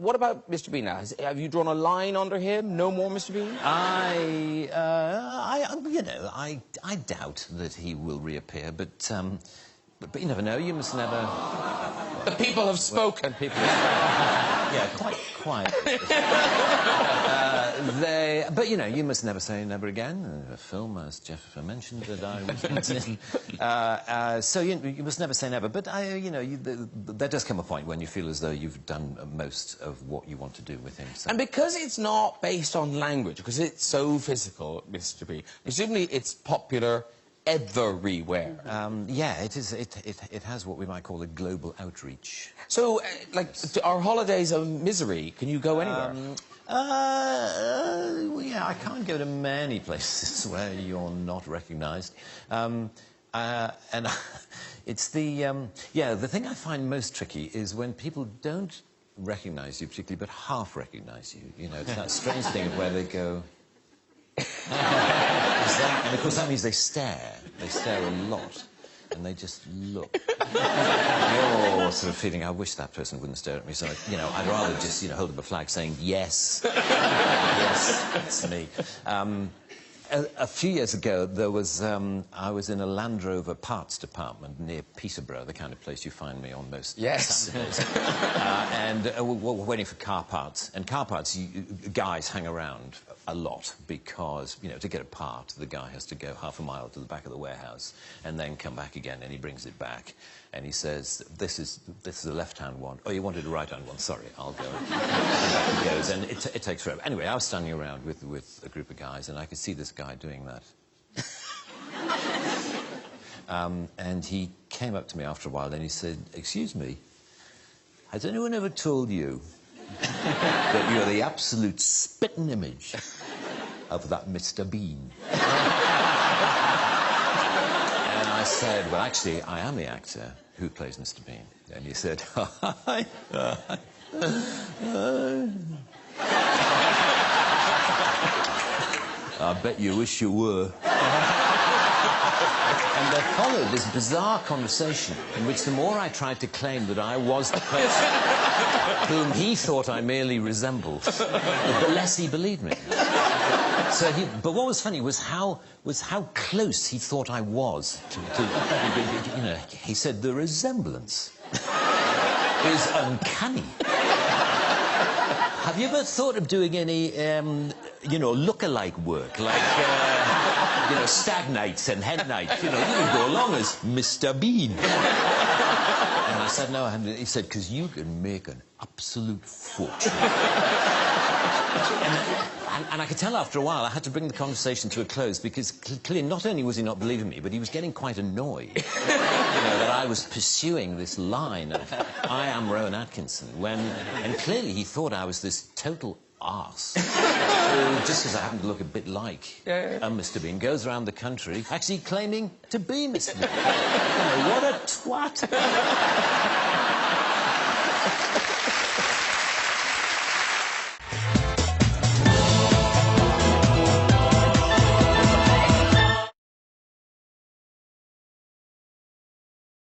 what about Mr. Bean now? Have you drawn a line under him? No more Mr. Bean? You know, I doubt that he will reappear, but you never know. You must never... The people have spoken. People have... Yeah, quite quiet. But, you know, you must never say never again. A film, as Jeff mentioned, that I was in. So you must never say never. But, you know, there does come a point when you feel as though you've done most of what you want to do with him. So. And because it's not based on language, because it's so physical, Mr. B, presumably it's popular everywhere. Yeah, it is. It has what we might call a global outreach. So, like, our holidays of misery, can you go anywhere? Well, yeah, I can't go to many places where you're not recognised. And it's the... yeah, the thing I find most tricky is when people don't recognise you particularly, but half recognise you. You know, it's that strange thing of where they go... And, of course, that means they stare. They stare a lot. And they just look. You're sort of feeling, I wish that person wouldn't stare at me. So, you know, I'd rather just, you know, hold up a flag saying, yes. Yes, it's me. A few years ago, there was, I was in a Land Rover parts department near Peterborough, the kind of place you find me on most Saturdays. And we're waiting for car parts. And car parts, guys hang around a lot because, you know, to get a part, the guy has to go half a mile to the back of the warehouse and then come back again, and he brings it back. And he says, this is the left-hand one. Oh, you wanted a right-hand one. Sorry, I'll go. And back he goes, and it takes forever. Anyway, I was standing around with a group of guys, and I could see this guy doing that. And he came up to me after a while, and he said, excuse me, has anyone ever told you that you're the absolute spitting image of that Mr. Bean? And I said, well, actually, I am the actor who plays Mr. Bean. And he said, I bet you wish you were. And there followed this bizarre conversation in which the more I tried to claim that I was the person whom he thought I merely resembled, the less he believed me. So but what was funny was how close he thought I was to you know, he said the resemblance is uncanny. Have you ever thought of doing any, you know, look-alike work, like, you know, Stag Nights and Hen Nights? You know, you can go along as Mr. Bean. And I said, no, and he said, because you can make an absolute fortune. And I could tell after a while I had to bring the conversation to a close because clearly not only was he not believing me, but he was getting quite annoyed, you know, that I was pursuing this line of I am Rowan Atkinson, and clearly he thought I was this total arse. Just because I happen to look a bit like Mr. Bean, goes around the country actually claiming to be Mr. Bean. You know, what a twat.